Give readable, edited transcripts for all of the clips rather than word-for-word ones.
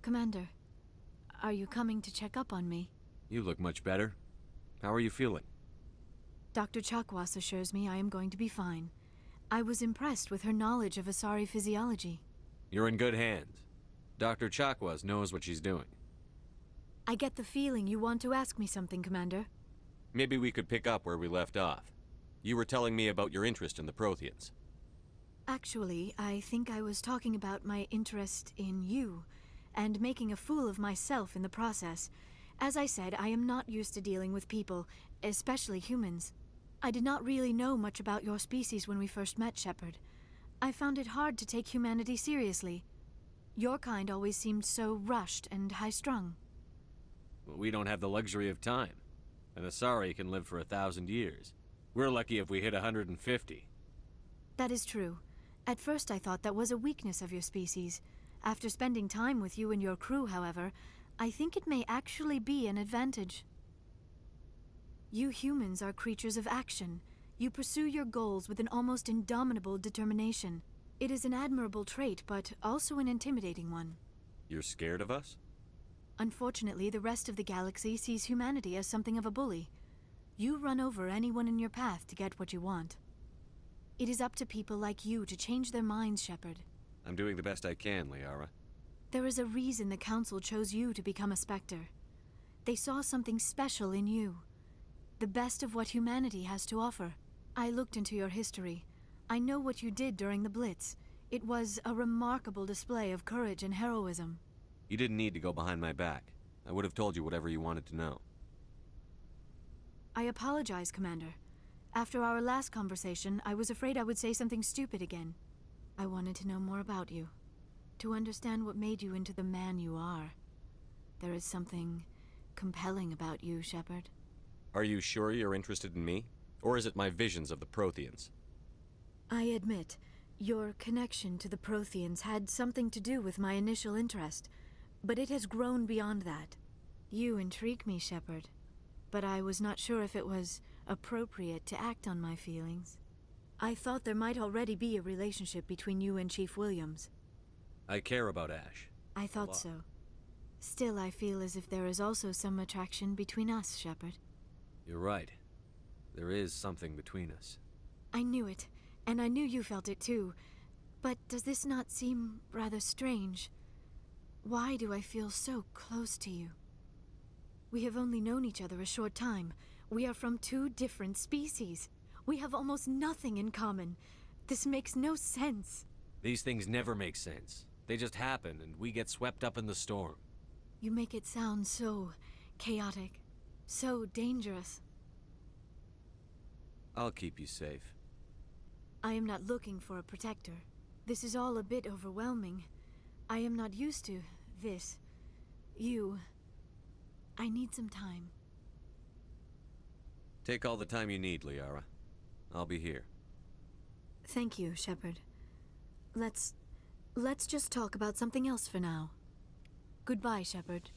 Commander, are you coming to check up on me? You look much better. How are you feeling? Dr. Chakwas assures me I am going to be fine. I was impressed with her knowledge of Asari physiology. You're in good hands. Dr. Chakwas knows what she's doing. I get the feeling you want to ask me something, Commander. Maybe we could pick up where we left off. You were telling me about your interest in the Protheans. Actually, I think I was talking about my interest in you, and making a fool of myself in the process. As I said, I am not used to dealing with people, especially humans. I did not really know much about your species when we first met, Shepard. I found it hard to take humanity seriously. Your kind always seemed so rushed and high-strung. Well, we don't have the luxury of time. An Asari can live for 1,000 years. We're lucky if we hit 150. That is true. At first I thought that was a weakness of your species. After spending time with you and your crew, however, I think it may actually be an advantage. You humans are creatures of action. You pursue your goals with an almost indomitable determination. It is an admirable trait, but also an intimidating one. You're scared of us? Unfortunately, the rest of the galaxy sees humanity as something of a bully. You run over anyone in your path to get what you want. It is up to people like you to change their minds, Shepard. I'm doing the best I can, Liara. There is a reason the Council chose you to become a Spectre. They saw something special in you. The best of what humanity has to offer. I looked into your history. I know what you did during the Blitz. It was a remarkable display of courage and heroism. You didn't need to go behind my back. I would have told you whatever you wanted to know. I apologize, Commander. After our last conversation, I was afraid I would say something stupid again. I wanted to know more about you. To understand what made you into the man you are. There is something compelling about you, Shepard. Are you sure you're interested in me? Or is it my visions of the Protheans? I admit, your connection to the Protheans had something to do with my initial interest, but it has grown beyond that. You intrigue me, Shepard, but I was not sure if it was appropriate to act on my feelings. I thought there might already be a relationship between you and Chief Williams. I care about Ash. I thought so. Still, I feel as if there is also some attraction between us, Shepard. You're right. There is something between us. I knew it, and I knew you felt it too. But does this not seem rather strange? Why do I feel so close to you? We have only known each other a short time. We are from two different species. We have almost nothing in common. This makes no sense. These things never make sense. They just happen, and we get swept up in the storm. You make it sound so chaotic, so dangerous. I'll keep you safe. I am not looking for a protector. This is all a bit overwhelming. I am not used to this. You. I need some time. Take all the time you need, Liara. I'll be here. Thank you, Shepard. Let's just talk about something else for now. Goodbye, Shepard.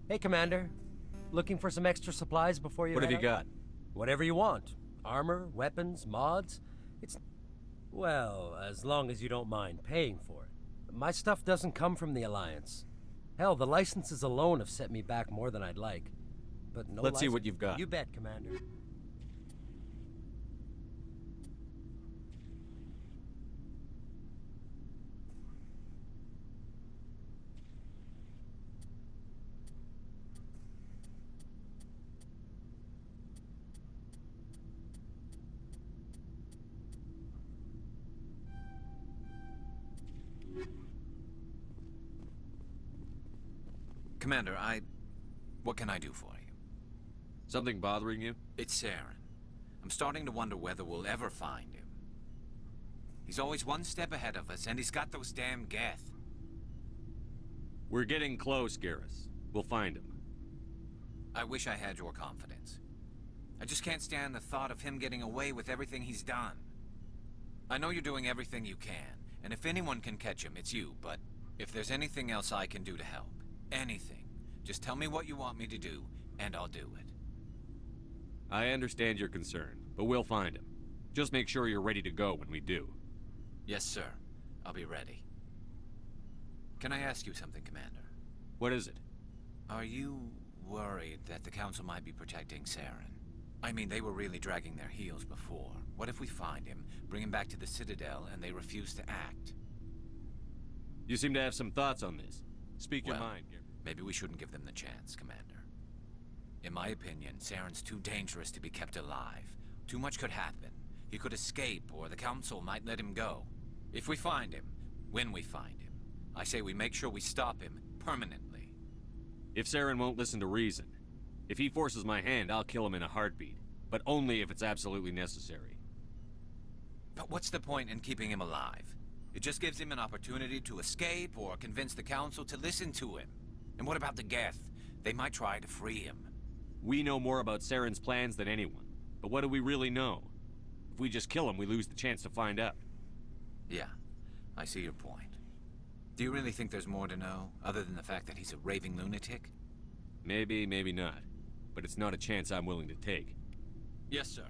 Hey, Commander. Looking for some extra supplies before you What have head you out? got? Whatever you want. Armor, weapons, mods. It's... well, as long as you don't mind paying for it. My stuff doesn't come from the Alliance. Hell, the licenses alone have set me back more than I'd like. But no Let's see what you've got. You bet, Commander. Commander, what can I do for you? Something bothering you? It's Saren. I'm starting to wonder whether we'll ever find him. He's always one step ahead of us, and he's got those damn Geth. We're getting close, Garrus. We'll find him. I wish I had your confidence. I just can't stand the thought of him getting away with everything he's done. I know you're doing everything you can, and if anyone can catch him, it's you, but if there's anything else I can do to help, anything, just tell me what you want me to do, and I'll do it. I understand your concern, but we'll find him. Just make sure you're ready to go when we do. Yes, sir. I'll be ready. Can I ask you something, Commander? What is it? Are you worried that the Council might be protecting Saren? I mean, they were really dragging their heels before. What if we find him, bring him back to the Citadel, and they refuse to act? You seem to have some thoughts on this. Speak your Well, mind. maybe we shouldn't give them the chance, Commander. In my opinion, Saren's too dangerous to be kept alive. Too much could happen. He could escape, or the Council might let him go. If we find him, when we find him, I say we make sure we stop him permanently. If Saren won't listen to reason, if he forces my hand, I'll kill him in a heartbeat. But only if it's absolutely necessary. But what's the point in keeping him alive? It just gives him an opportunity to escape or convince the Council to listen to him. And what about the Geth? They might try to free him. We know more about Saren's plans than anyone. But what do we really know? If we just kill him, we lose the chance to find out. Yeah, I see your point. Do you really think there's more to know, other than the fact that he's a raving lunatic? Maybe, maybe not. But it's not a chance I'm willing to take. Yes, sir.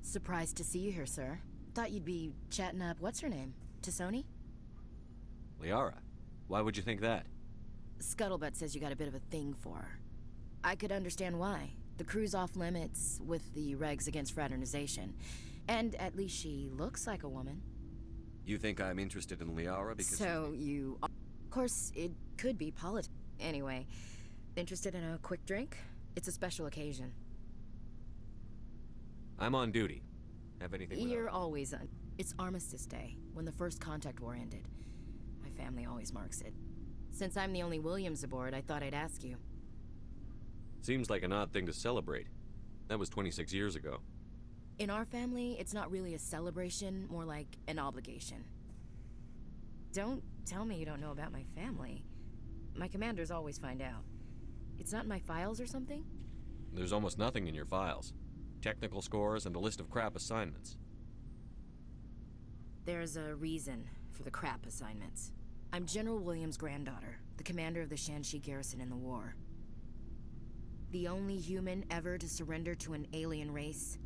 Surprised to see you here, sir. Thought you'd be chatting up what's-her-name? Tassoni? Liara, why would you think that? Scuttlebutt says you got a bit of a thing for her. I could understand why. The crew's off limits with the regs against fraternization. And at least she looks like a woman. You think I'm interested in Liara because... So you... Of course, it could be politics. Anyway, interested in a quick drink? It's a special occasion. I'm on duty. Have anything with You're always on. It's Armistice Day, when the first contact war ended. My family always marks it. Since I'm the only Williams aboard, I thought I'd ask you. Seems like an odd thing to celebrate. That was 26 years ago. In our family, it's not really a celebration, more like an obligation. Don't tell me you don't know about my family. My commanders always find out. It's not in my files or something? There's almost nothing in your files. Technical scores and a list of crap assignments. There's a reason for the crap assignments. I'm General Williams' granddaughter, the commander of the Shanxi garrison in the war. The only human ever to surrender to an alien race.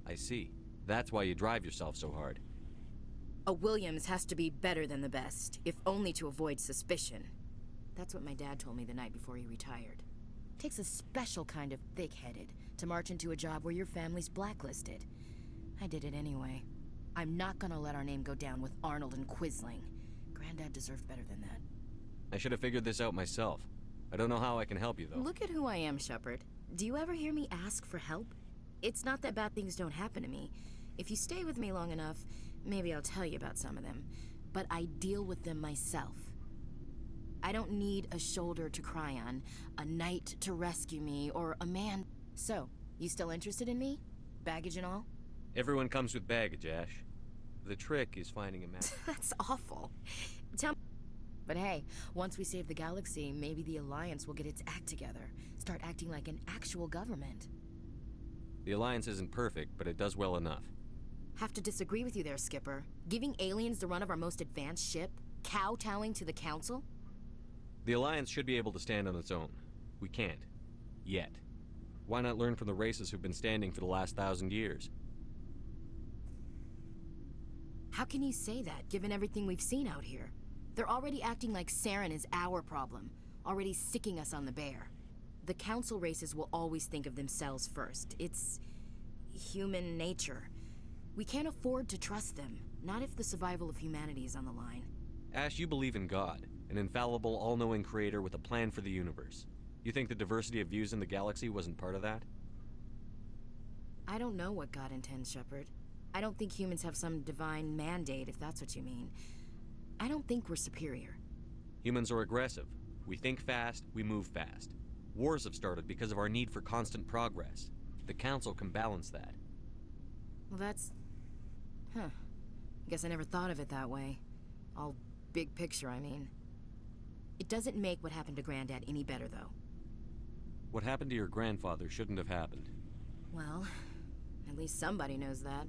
I see. That's why you drive yourself so hard. A Williams has to be better than the best, if only to avoid suspicion. That's what my dad told me the night before he retired. Takes a special kind of thick-headed to march into a job where your family's blacklisted. I did it anyway. I'm not gonna let our name go down with Arnold and Quisling. Granddad deserved better than that. I should have figured this out myself. I don't know how I can help you, though. Look at who I am, Shepard. Do you ever hear me ask for help? It's not that bad things don't happen to me. If you stay with me long enough, maybe I'll tell you about some of them. But I deal with them myself. I don't need a shoulder to cry on, a knight to rescue me, or a man... So, you still interested in me? Baggage and all? Everyone comes with baggage, Ash. The trick is finding a man. That's awful. Tell me... But hey, once we save the galaxy, maybe the Alliance will get its act together. Start acting like an actual government. The Alliance isn't perfect, but it does well enough. Have to disagree with you there, Skipper. Giving aliens the run of our most advanced ship? Kowtowing to the Council? The Alliance should be able to stand on its own. We can't. Yet. Why not learn from the races who've been standing for the last 1,000 years? How can you say that, given everything we've seen out here? They're already acting like Saren is our problem, already sticking us on the bear. The Council races will always think of themselves first. It's... human nature. We can't afford to trust them, not if the survival of humanity is on the line. Ash, you believe in God, an infallible, all-knowing creator with a plan for the universe. You think the diversity of views in the galaxy wasn't part of that? I don't know what God intends, Shepard. I don't think humans have some divine mandate, if that's what you mean. I don't think we're superior. Humans are aggressive. We think fast, we move fast. Wars have started because of our need for constant progress. The Council can balance that. Well, that's... Huh. Guess I never thought of it that way. All big picture, I mean. It doesn't make what happened to Granddad any better, though. What happened to your grandfather shouldn't have happened. Well, at least somebody knows that.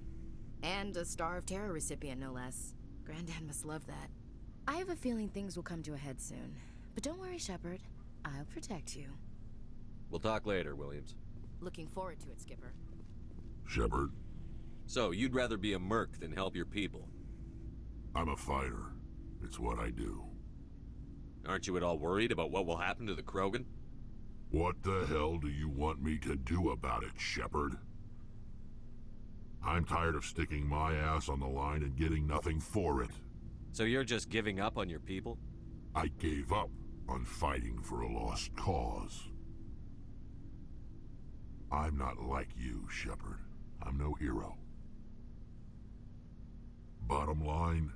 And a Star of Terror recipient, no less. Granddad must love that. I have a feeling things will come to a head soon. But don't worry, Shepard. I'll protect you. We'll talk later, Williams. Looking forward to it, Skipper. Shepard, So, you'd rather be a merc than help your people? I'm a fighter. It's what I do. Aren't you at all worried about what will happen to the Krogan? What the hell do you want me to do about it, Shepard? I'm tired of sticking my ass on the line and getting nothing for it. So you're just giving up on your people? I gave up on fighting for a lost cause. I'm not like you, Shepard. I'm no hero. Bottom line,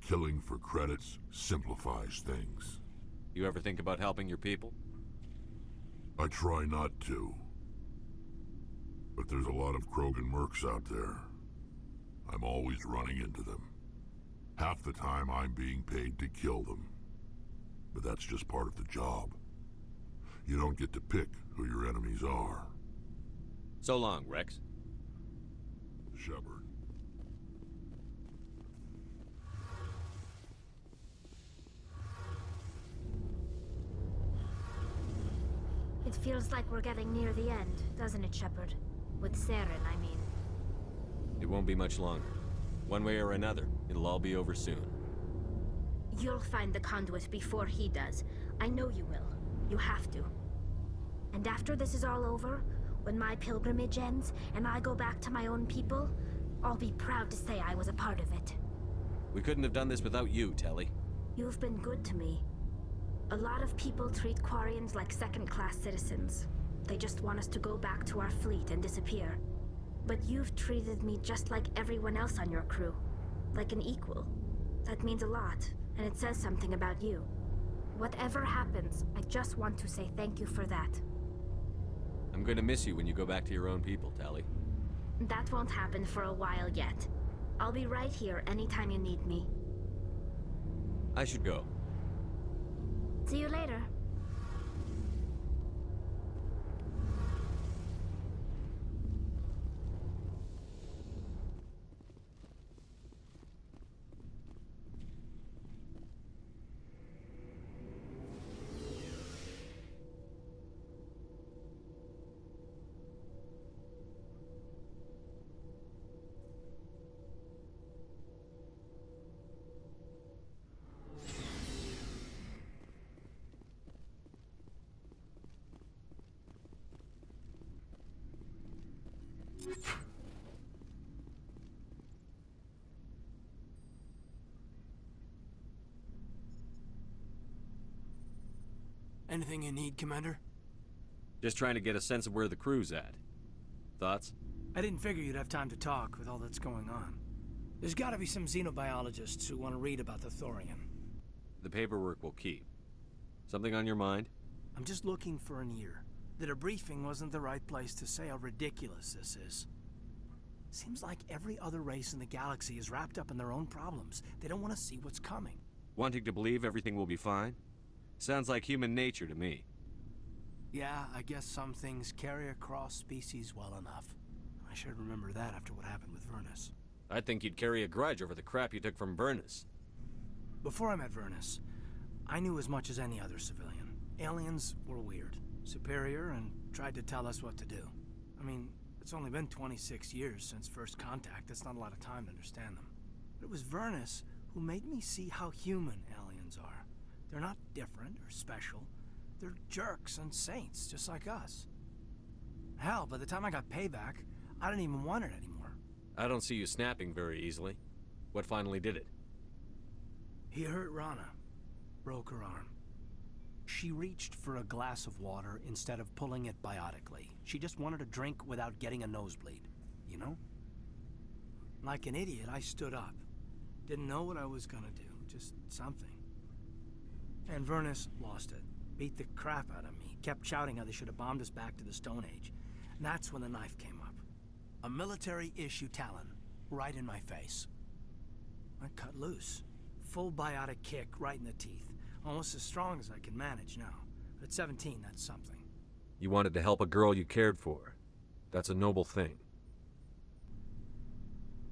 killing for credits simplifies things. You ever think about helping your people? I try not to. But there's a lot of Krogan mercs out there. I'm always running into them. Half the time I'm being paid to kill them. But that's just part of the job. You don't get to pick who your enemies are. So long, Rex. Shepard. It feels like we're getting near the end, doesn't it, Shepard? With Saren, I mean. It won't be much longer. One way or another, it'll all be over soon. You'll find the conduit before he does. I know you will. You have to. And after this is all over, when my pilgrimage ends and I go back to my own people, I'll be proud to say I was a part of it. We couldn't have done this without you, Telly. You've been good to me. A lot of people treat Quarians like second-class citizens. They just want us to go back to our fleet and disappear. But you've treated me just like everyone else on your crew. Like an equal. That means a lot, and it says something about you. Whatever happens, I just want to say thank you for that. I'm going to miss you when you go back to your own people, Telly. That won't happen for a while yet. I'll be right here anytime you need me. I should go. See you later. Anything you need, Commander? Just trying to get a sense of where the crew's at. Thoughts? I didn't figure you'd have time to talk with all that's going on. There's gotta be some xenobiologists who want to read about the Thorian. The paperwork will keep. Something on your mind? I'm just looking for an ear. The debriefing wasn't the right place to say how ridiculous this is. Seems like every other race in the galaxy is wrapped up in their own problems. They don't want to see what's coming. Wanting to believe everything will be fine? Sounds like human nature to me. Yeah, I guess some things carry across species well enough. I should remember that after what happened with Vernus. I think you'd carry a grudge over the crap you took from Vernus. Before I met Vernus, I knew as much as any other civilian. Aliens were weird, superior, and tried to tell us what to do. I mean, it's only been 26 years since first contact. That's not a lot of time to understand them. But it was Vernus who made me see how human aliens are. They're not different or special. They're jerks and saints, just like us. Hell, by the time I got payback, I didn't even want it anymore. I don't see you snapping very easily. What finally did it? He hurt Rana. Broke her arm. She reached for a glass of water instead of pulling it biotically. She just wanted to drink without getting a nosebleed, you know? Like an idiot, I stood up. Didn't know what I was gonna do, just something. And Vernus lost it. Beat the crap out of me. Kept shouting how they should have bombed us back to the Stone Age. And that's when the knife came up. A military-issue Talon, right in my face. I cut loose. Full biotic kick right in the teeth. Almost as strong as I can manage now. But at 17, that's something. You wanted to help a girl you cared for. That's a noble thing.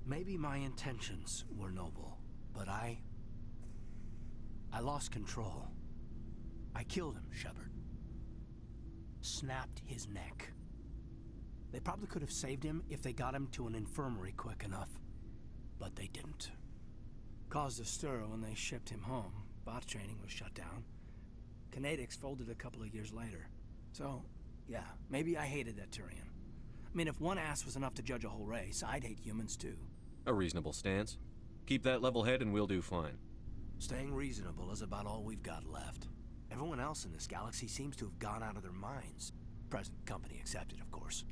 Maybe my intentions were noble, but I lost control. I killed him, Shepard. Snapped his neck. They probably could have saved him if they got him to an infirmary quick enough, but they didn't. Caused a stir when they shipped him home. Bot training was shut down. Kinetics folded a couple of years later. So, yeah, maybe I hated that Turian. I mean, if one ass was enough to judge a whole race, I'd hate humans too. A reasonable stance. Keep that level head and we'll do fine. Staying reasonable is about all we've got left. Everyone else in this galaxy seems to have gone out of their minds. Present company accepted, of course.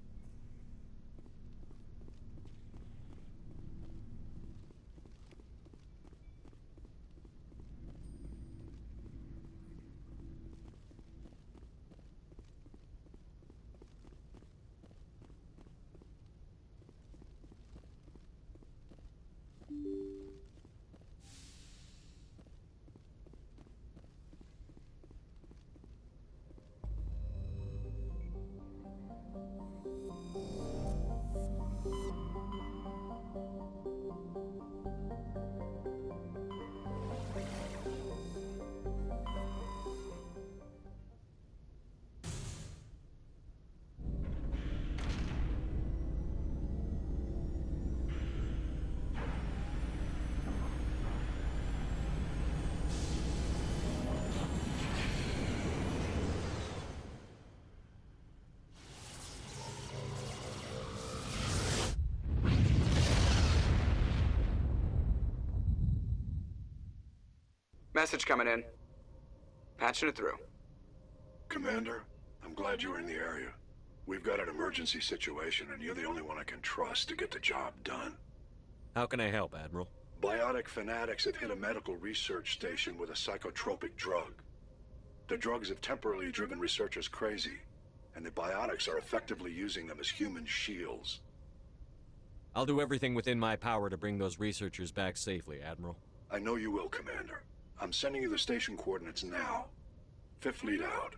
Message coming in. Patching it through. Commander, I'm glad you were in the area. We've got an emergency situation, and you're the only one I can trust to get the job done. How can I help, Admiral? Biotic fanatics have hit a medical research station with a psychotropic drug. The drugs have temporarily driven researchers crazy, and the biotics are effectively using them as human shields. I'll do everything within my power to bring those researchers back safely, Admiral. I know you will, Commander. I'm sending you the station coordinates now. Fifth lead out.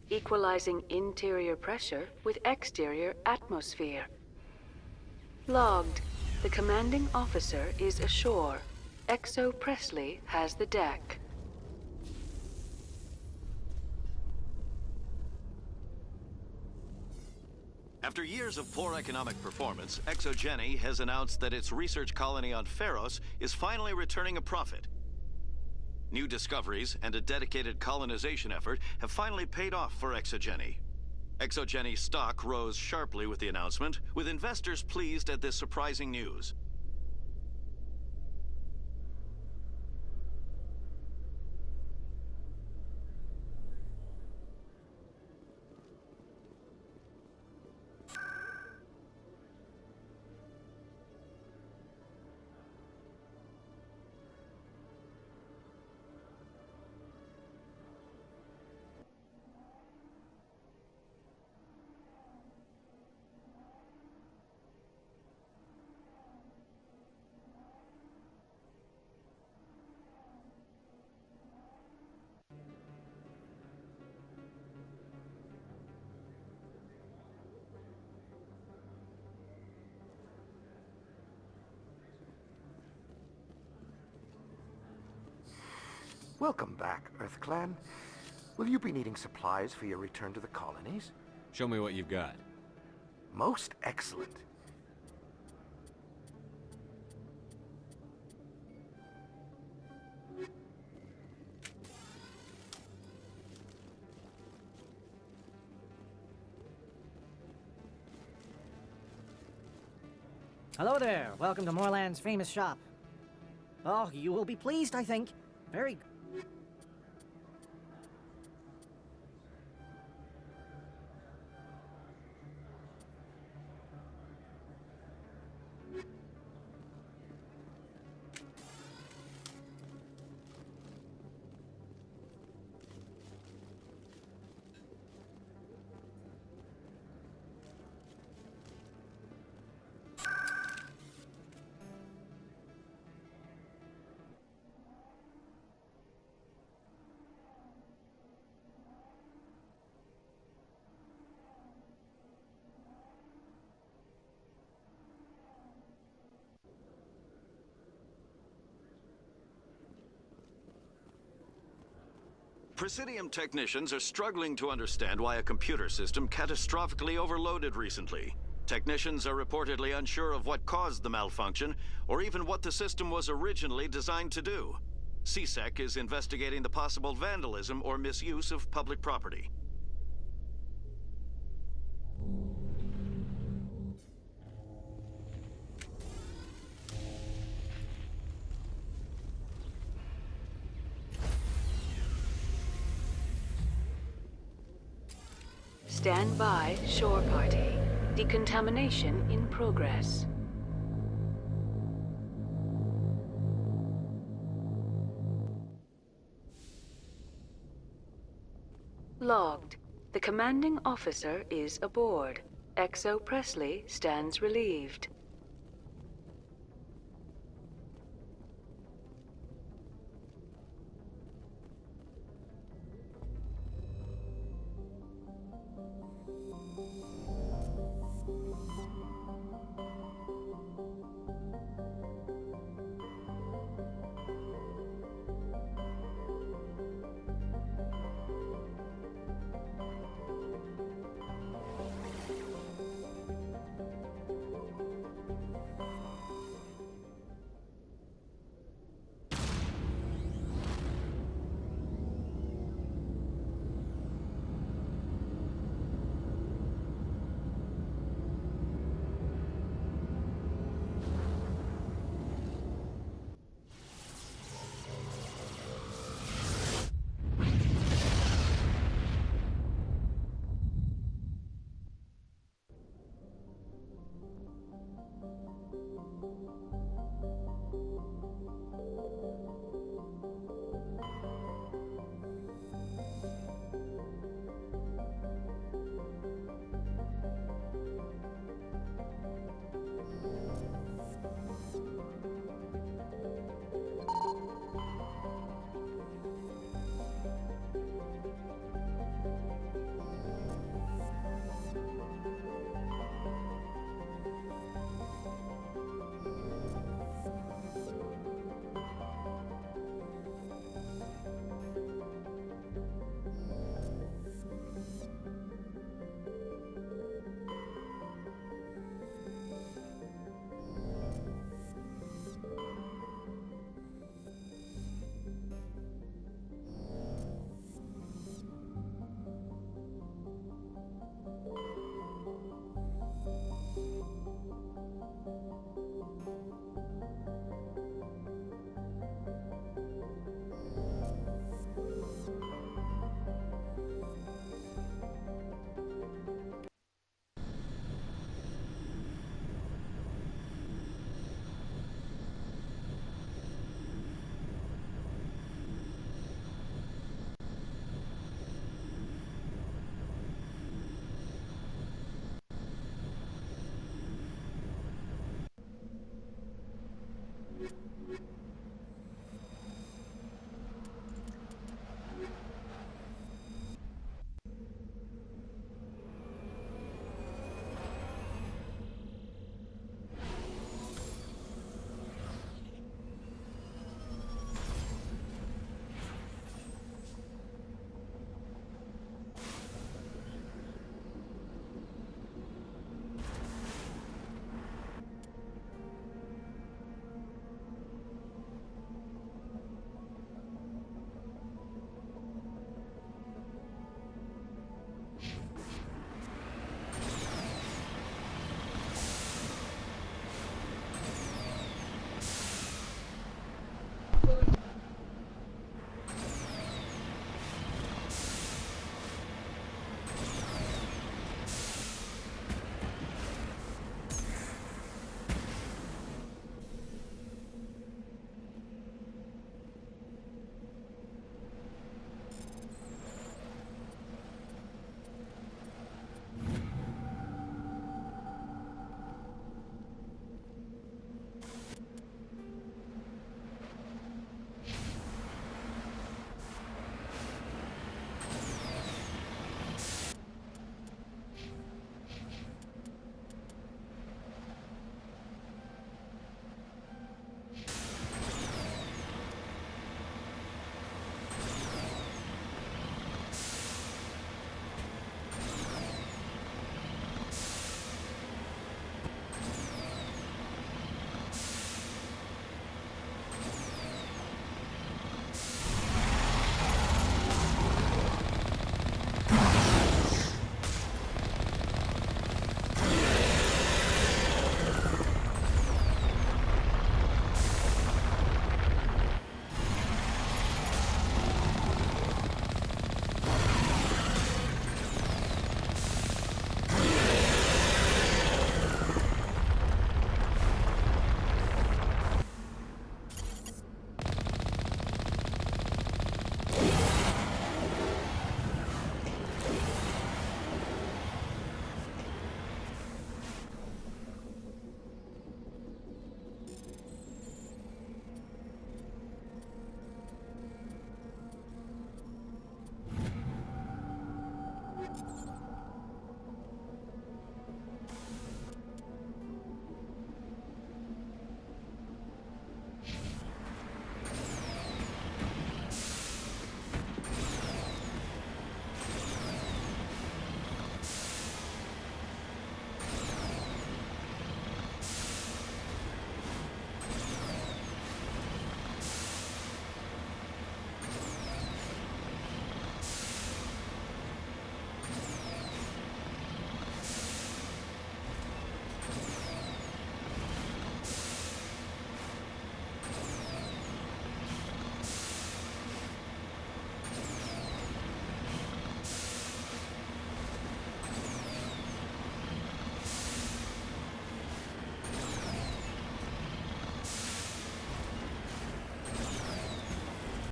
equalizing interior pressure with exterior atmosphere. Logged. The commanding officer is ashore. Exo Presley has the deck. After years of poor economic performance, ExoGeni has announced that its research colony on Pharos is finally returning a profit. New discoveries and a dedicated colonization effort have finally paid off for ExoGeni. ExoGeni stock rose sharply with the announcement, with investors pleased at this surprising news. Welcome back, EarthClan. Will you be needing supplies for your return to the colonies? Show me what you've got. Most excellent. Hello there. Welcome to Moorland's famous shop. Oh, you will be pleased, I think. Very... Presidium technicians are struggling to understand why a computer system catastrophically overloaded recently. Technicians are reportedly unsure of what caused the malfunction, or even what the system was originally designed to do. CSEC is investigating the possible vandalism or misuse of public property. Stand by, shore party. Decontamination in progress. Logged. The commanding officer is aboard. Exo Presley stands relieved.